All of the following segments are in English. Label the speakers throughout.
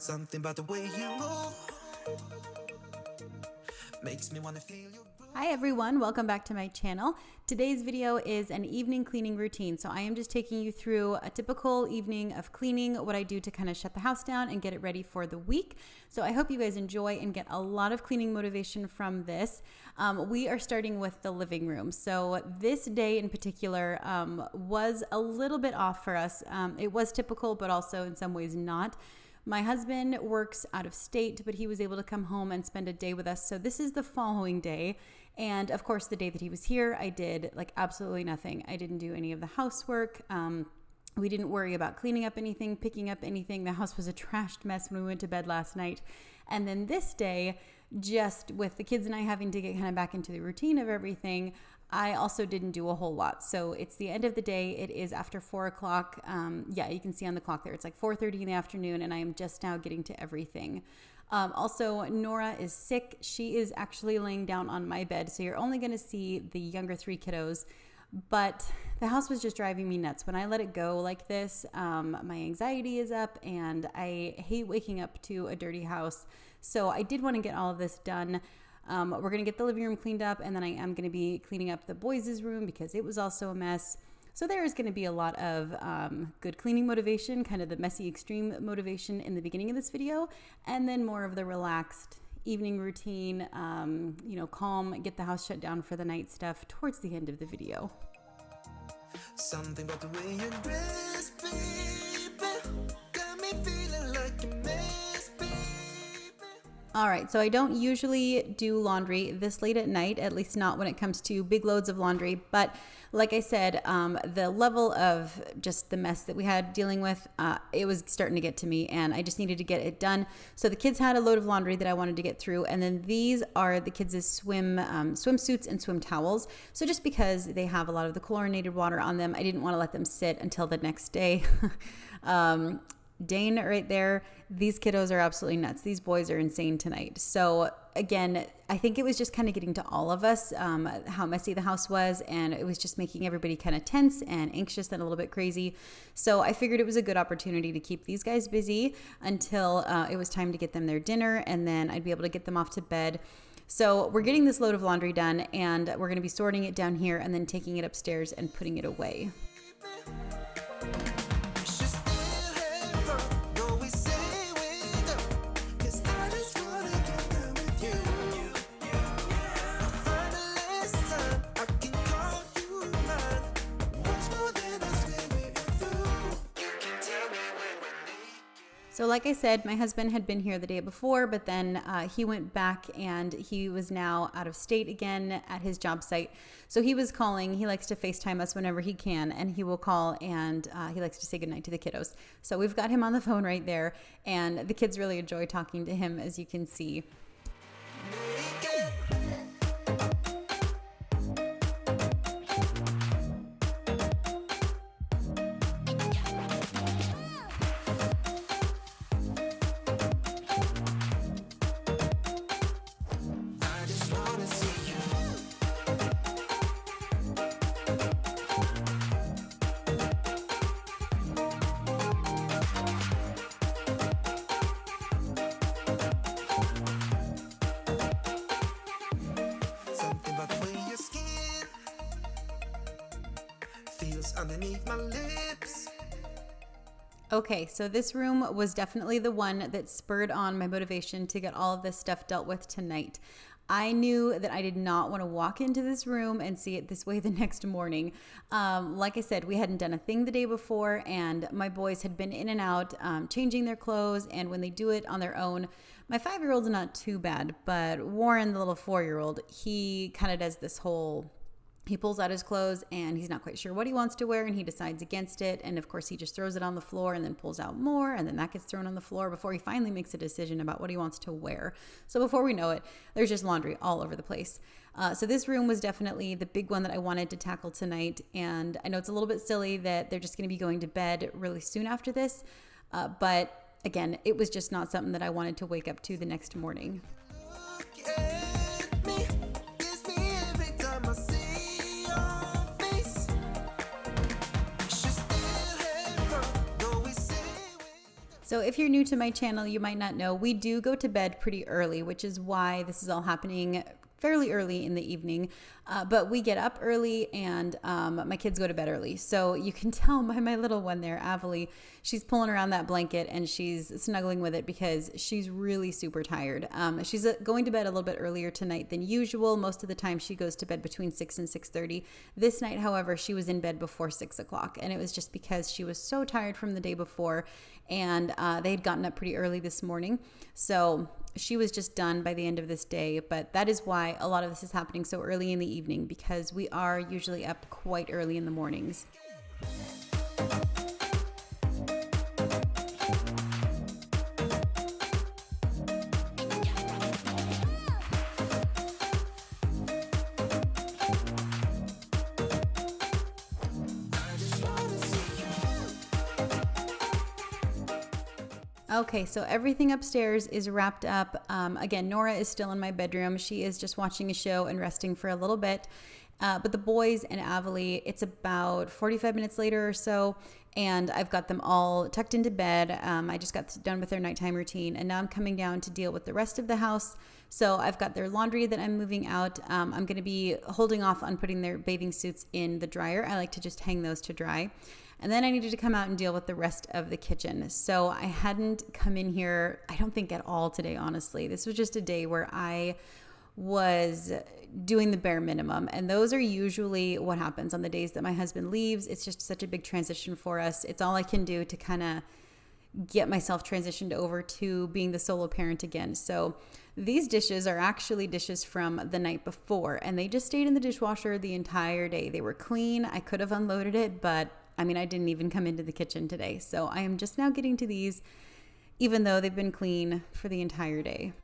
Speaker 1: Something about the way you move makes me want to feel your groove.
Speaker 2: Hi everyone, welcome back to my channel. Today's video is an evening cleaning routine. So I am just taking you through a typical evening of cleaning, what I do to kind of shut the house down and get it ready for the week. So I hope you guys enjoy and get a lot of cleaning motivation from this. We are starting with the living room. So this day in particular was a little bit off for us. It was typical, but also in some ways not. My husband works out of state, but he was able to come home and spend a day with us. So this is the following day. And of course, the day that he was here, I did like absolutely nothing. I didn't do any of the housework. We didn't worry about cleaning up anything, picking up anything. The house was a trashed mess when we went to bed last night. And then this day, just with the kids and I having to get kind of back into the routine of everything, I also didn't do a whole lot. So it's the end of the day. It is after 4 o'clock. Yeah, you can see on the clock there. It's like 4:30 in the afternoon, and I am just now getting to everything. Also, Nora is sick. She is actually laying down on my bed. So you're only going to see the younger 3 kiddos. But the house was just driving me nuts. When I let it go like this, my anxiety is up, and I hate waking up to a dirty house. So I did want to get all of this done. We're going to get the living room cleaned up, and then I am going to be cleaning up the boys' room because it was also a mess. So there is going to be a lot of good cleaning motivation, kind of the messy extreme motivation in the beginning of this video, and then more of the relaxed evening routine, calm, get the house shut down for the night stuff towards the end of the video.
Speaker 1: Something about the way you dress, baby, got me feeling like you miss, baby.
Speaker 2: All right, so I don't usually do laundry this late at night, at least not when it comes to big loads of laundry. But like I said, the level of just the mess that we had dealing with, it was starting to get to me, and I just needed to get it done. So the kids had a load of laundry that I wanted to get through, and then these are the kids' swimsuits and swim towels. So just because they have a lot of the chlorinated water on them, I didn't want to let them sit until the next day. Dane right there, these kiddos are absolutely nuts. These boys are insane tonight. So again, I think it was just kind of getting to all of us, how messy the house was, and it was just making everybody kind of tense and anxious and a little bit crazy. So I figured it was a good opportunity to keep these guys busy until it was time to get them their dinner, and then I'd be able to get them off to bed. So we're getting this load of laundry done, and we're going to be sorting it down here and then taking it upstairs and putting it away. So like I said, my husband had been here the day before, but then he went back and he was now out of state again at his job site. So he was calling. He likes to FaceTime us whenever he can, and he will call, and he likes to say goodnight to the kiddos. So we've got him on the phone right there, and the kids really enjoy talking to him, as you can see.
Speaker 1: Underneath my lips.
Speaker 2: Okay, so this room was definitely the one that spurred on my motivation to get all of this stuff dealt with tonight. I knew that I did not want to walk into this room and see it this way the next morning. Like I said, we hadn't done a thing the day before, and my boys had been in and out, changing their clothes, and when they do it on their own, my 5-year-old's not too bad, but Warren, the little 4-year-old, he kind of does this whole... He pulls out his clothes and he's not quite sure what he wants to wear, and he decides against it. And of course, he just throws it on the floor and then pulls out more, and then that gets thrown on the floor before he finally makes a decision about what he wants to wear. So before we know it, there's just laundry all over the place. So this room was definitely the big one that I wanted to tackle tonight. And I know it's a little bit silly that they're just going to be going to bed really soon after this. But again, it was just not something that I wanted to wake up to the next morning. So if you're new to my channel, you might not know, we do go to bed pretty early, which is why this is all happening fairly early in the evening, but we get up early and my kids go to bed early. So you can tell by my little one there, Avalie, she's pulling around that blanket and she's snuggling with it because she's really super tired. She's going to bed a little bit earlier tonight than usual. Most of the time she goes to bed between 6 and 6:30. This night, however, she was in bed before 6 o'clock, and it was just because she was so tired from the day before, and they had gotten up pretty early this morning. So she was just done by the end of this day, but that is why a lot of this is happening so early in the evening, because we are usually up quite early in the mornings. Okay, so everything upstairs is wrapped up. Again, Nora is still in my bedroom. She is just watching a show and resting for a little bit. But the boys and Avalie, it's about 45 minutes later or so, and I've got them all tucked into bed. I just got done with their nighttime routine, and now I'm coming down to deal with the rest of the house. So I've got their laundry that I'm moving out. I'm going to be holding off on putting their bathing suits in the dryer. I like to just hang those to dry. And then I needed to come out and deal with the rest of the kitchen. So I hadn't come in here, I don't think at all today, honestly. This was just a day where I was doing the bare minimum. And those are usually what happens on the days that my husband leaves. It's just such a big transition for us. It's all I can do to kind of get myself transitioned over to being the solo parent again. So these dishes are actually dishes from the night before, and they just stayed in the dishwasher the entire day. They were clean. I could have unloaded it, but I didn't even come into the kitchen today. So I am just now getting to these, even though they've been clean for the entire day.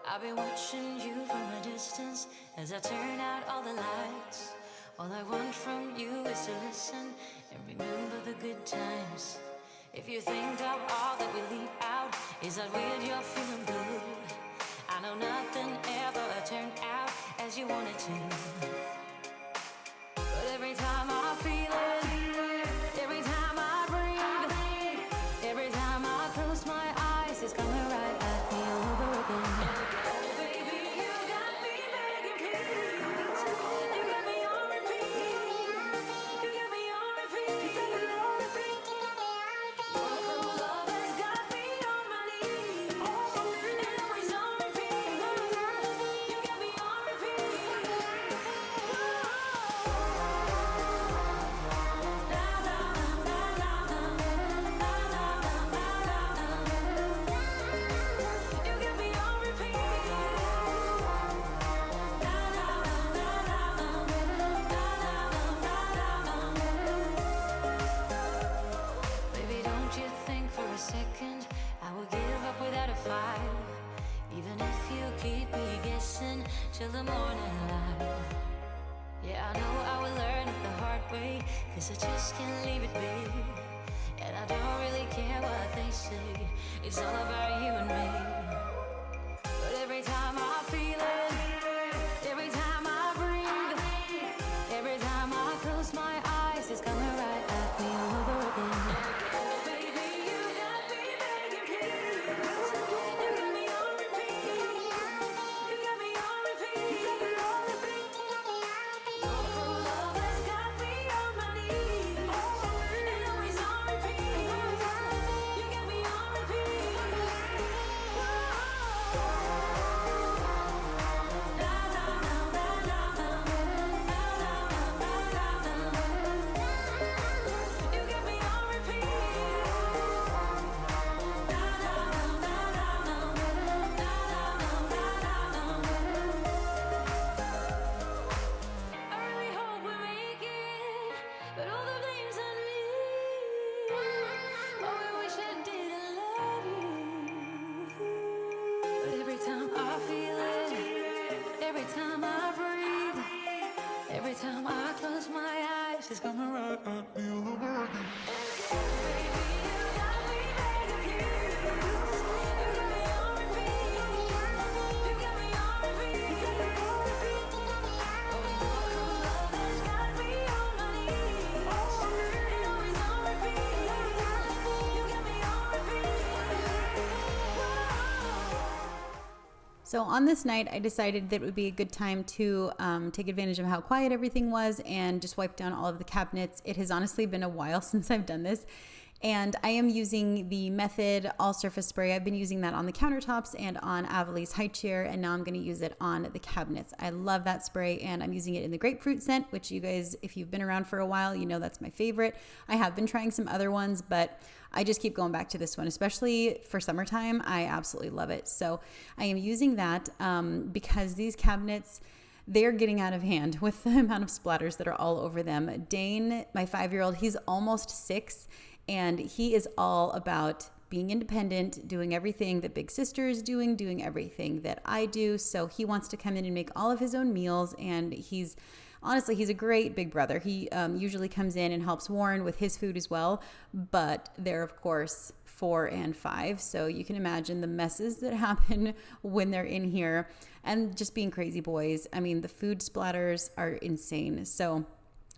Speaker 3: I've been watching you from a distance as I turn out all the lights. All I want from you is to listen and remember the good times. If you think of all that we leave out, is that weird you're feeling blue? I know nothing ever turned out as you wanted to. But every time I feel it, every time I breathe, every time I close my eyes, it's coming right at me all over again. Baby, you got me begging, please. You got me on repeat. You got me on repeat. Your cruel love has got me on my knees, and always on repeat. You got me on repeat. You got me on repeat. Baby, don't you think for a second I will give up without a fight, even if you keep me guessing till the morning light. Yeah, I know I will learn it the hard way, 'cause I just can't leave it be. And I don't really care what they say, it's all about you and me. But every time I feel it, every time I breathe, every time I close my eyes, it's coming right at me all over again. Baby, you got me begging, please. You got me on repeat. You got me on repeat. Your cruel love has got me on my knees, and always on repeat. You got me on repeat. You got me on repeat. I really hope we make it, but all the blame's on me. Oh, I wish I didn't love you. But every time I feel it, every time I breathe, every time I close my eyes, it's coming right at me all over again. Baby, you got me begging, please. You got me on repeat. You got me on repeat. Oh, your
Speaker 2: So on this night, I decided that it would be a good time to take advantage of how quiet everything was and just wipe down all of the cabinets. It has honestly been a while since I've done this. And I am using the Method All Surface Spray. I've been using that on the countertops and on Avalee's high chair, and now I'm going to use it on the cabinets. I love that spray, and I'm using it in the grapefruit scent, which you guys, if you've been around for a while, you know that's my favorite. I have been trying some other ones, but I just keep going back to this one, especially for summertime. I absolutely love it. So I am using that because these cabinets, they're getting out of hand with the amount of splatters that are all over them. Dane, my 5-year-old, he's almost 6, and he is all about being independent, doing everything that big sister is doing everything that I do. So he wants to come in and make all of his own meals, and he's a great big brother. He usually comes in and helps Warren with his food as well, but they're, of course, 4 and 5. So you can imagine the messes that happen when they're in here, and just being crazy boys. I mean, the food splatters are insane. So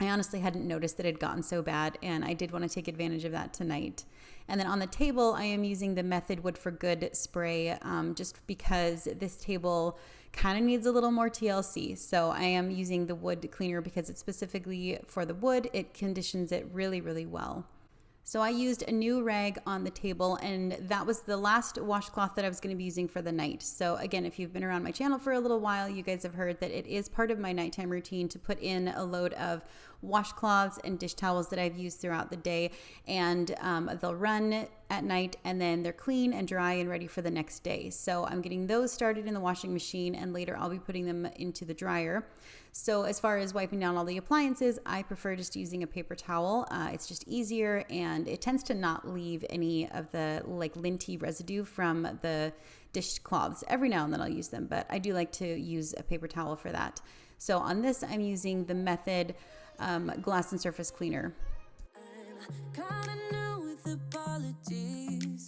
Speaker 2: I honestly hadn't noticed that it had gotten so bad, and I did want to take advantage of that tonight. And then on the table, I am using the Method Wood for Good spray just because this table kind of needs a little more TLC. So I am using the wood cleaner because it's specifically for the wood. It conditions it really, really well. So I used a new rag on the table, and that was the last washcloth that I was going to be using for the night. So again, if you've been around my channel for a little while, you guys have heard that it is part of my nighttime routine to put in a load of washcloths and dish towels that I've used throughout the day, and they'll run at night, and then they're clean and dry and ready for the next day. So I'm getting those started in the washing machine, and later I'll be putting them into the dryer. So as far as wiping down all the appliances, I prefer just using a paper towel. It's just easier, and it tends to not leave any of the like linty residue from the dishcloths. Every now and then I'll use them, but I do like to use a paper towel for that. So on this, I'm using the Method Glass and Surface Cleaner.
Speaker 3: I'm kinda new with apologies.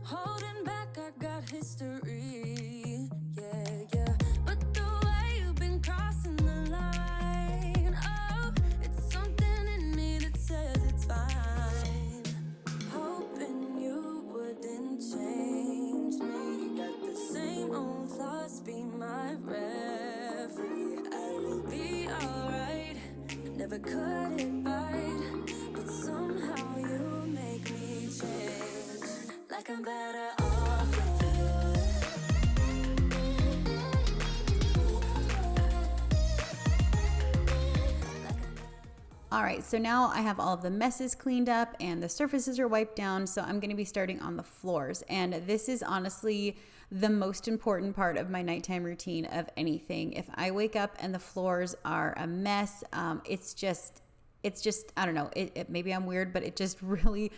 Speaker 3: Holding back, I got history. Yeah. But the way you've been crossing the line, oh, it's something in me that says it's fine. Hoping you wouldn't change me. Got the same old flaws, be my referee. I will be alright. Never cut it bite, but somehow you make me change. Like I'm better off with
Speaker 2: All right, so now I have all of the messes cleaned up and the surfaces are wiped down, so I'm gonna be starting on the floors. And this is honestly the most important part of my nighttime routine of anything. If I wake up and the floors are a mess, it's just, I don't know, maybe I'm weird, but it just really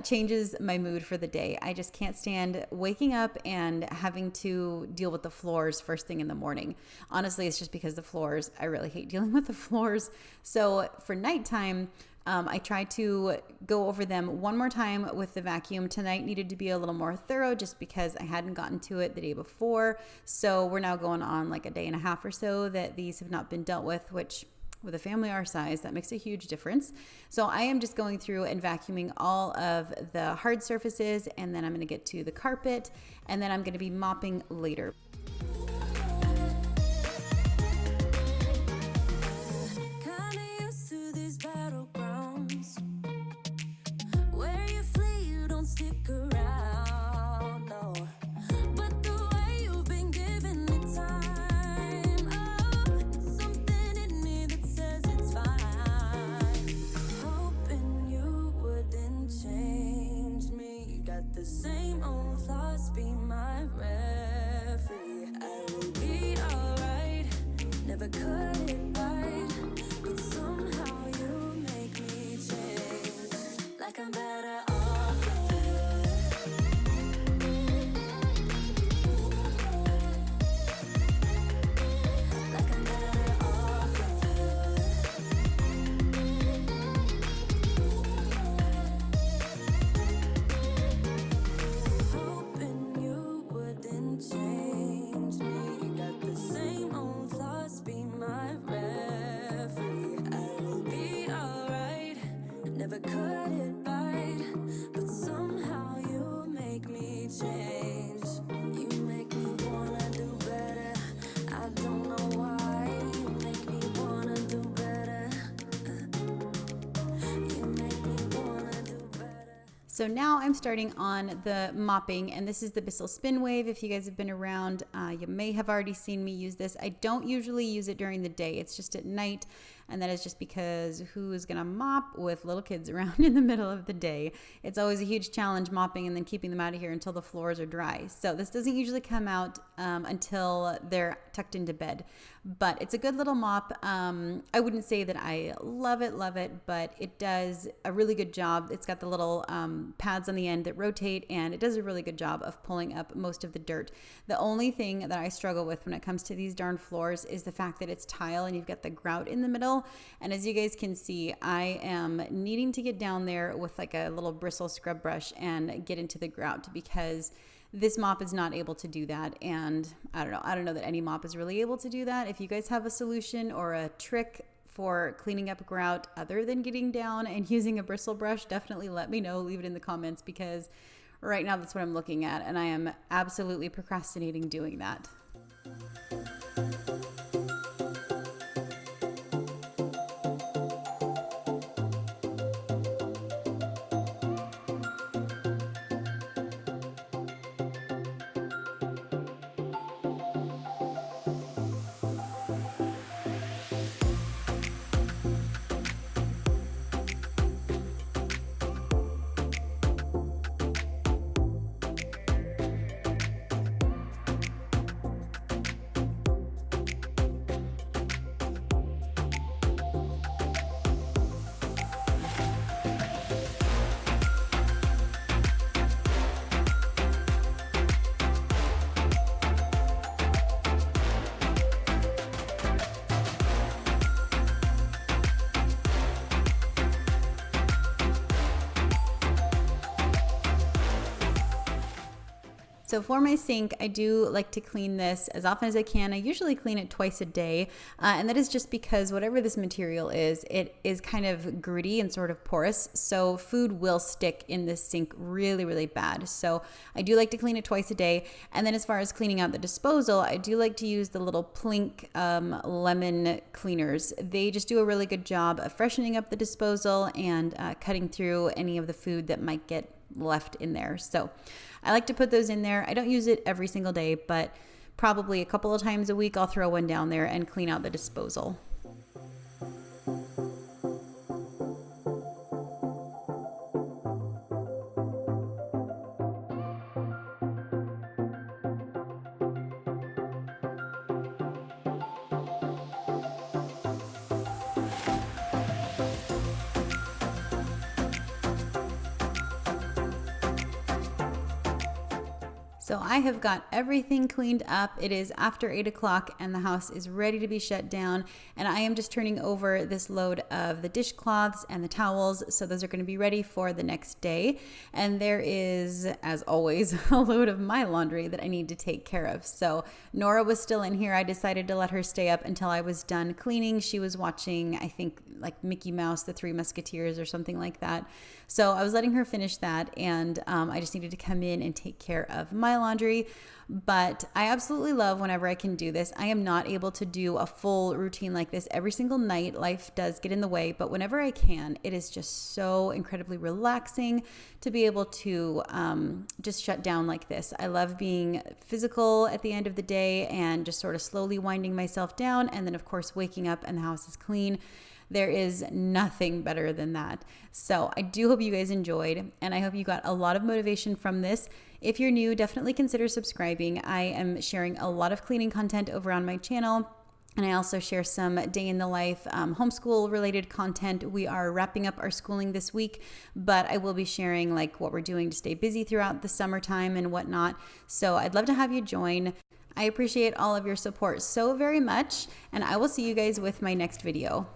Speaker 2: changes my mood for the day. I just can't stand waking up and having to deal with the floors first thing in the morning. Honestly, it's just because the floors, I really hate dealing with the floors. So for nighttime, I try to go over them one more time with the vacuum. Tonight needed to be a little more thorough just because I hadn't gotten to it the day before. So we're now going on like a day and a half or so that these have not been dealt with, which with a family our size, that makes a huge difference. So I am just going through and vacuuming all of the hard surfaces, and then I'm going to get to the carpet, and then I'm going to be mopping later.
Speaker 3: kinda used to these battlegrounds. Where you flee, you don't stick around, no. But the way you've been giving me time, oh, it's something in me that says it's fine. Hoping you wouldn't change me. Got the same old flaws, be my referee. I will be alright. Never cut it right, but somehow you make me change. Like I'm better off with you. Like I'm better off with you.
Speaker 2: So now I'm starting on the mopping, and this is the Bissell Spin Wave. If you guys have been around, you may have already seen me use this. I don't usually use it during the day. It's just at night, and that is just because who is gonna mop with little kids around in the middle of the day? It's always a huge challenge mopping and then keeping them out of here until the floors are dry. So this doesn't usually come out until they're tucked into bed, but it's a good little mop. I wouldn't say that I love it, but it does a really good job. It's got the little pads on the end that rotate, and it does a really good job of pulling up most of the dirt. The only thing that I struggle with when it comes to these darn floors is the fact that it's tile and you've got the grout in the middle. And as you guys can see, I am needing to get down there with like a little bristle scrub brush and get into the grout, because this mop is not able to do that. And I don't know that any mop is really able to do that. If you guys have a solution or a trick for cleaning up grout other than getting down and using a bristle brush, definitely let me know. Leave it in the comments, because right now that's what I'm looking at, and I am absolutely procrastinating doing that. So for my sink, I do like to clean this as often as I can. I usually clean it twice a day, and that is just because whatever this material is, it is kind of gritty and sort of porous, so food will stick in this sink really, really bad. So I do like to clean it twice a day. And then as far as cleaning out the disposal, I do like to use the little Plink lemon cleaners. They just do a really good job of freshening up the disposal and cutting through any of the food that might get left in there. So I like to put those in there. I don't use it every single day, but probably a couple of times a week I'll throw one down there and clean out the disposal. So I have got everything cleaned up. It is after 8 o'clock and the house is ready to be shut down. And I am just turning over this load of the dishcloths and the towels. So those are going to be ready for the next day. And there is, as always, a load of my laundry that I need to take care of. So Nora was still in here. I decided to let her stay up until I was done cleaning. She was watching, I think, like Mickey Mouse, The Three Musketeers or something like that. So I was letting her finish that, and I just needed to come in and take care of my laundry. But I absolutely love whenever I can do this. I am not able to do a full routine like this every single night. Life does get in the way, but whenever I can, it is just so incredibly relaxing to be able to just shut down like this. I love being physical at the end of the day and just sort of slowly winding myself down, and then of course waking up and the house is clean. There is nothing better than that. So I do hope you guys enjoyed, and I hope you got a lot of motivation from this. If you're new, definitely consider subscribing. I am sharing a lot of cleaning content over on my channel, and I also share some day in the life homeschool related content. We are wrapping up our schooling this week, but I will be sharing like what we're doing to stay busy throughout the summertime and whatnot. So I'd love to have you join. I appreciate all of your support so very much, and I will see you guys with my next video.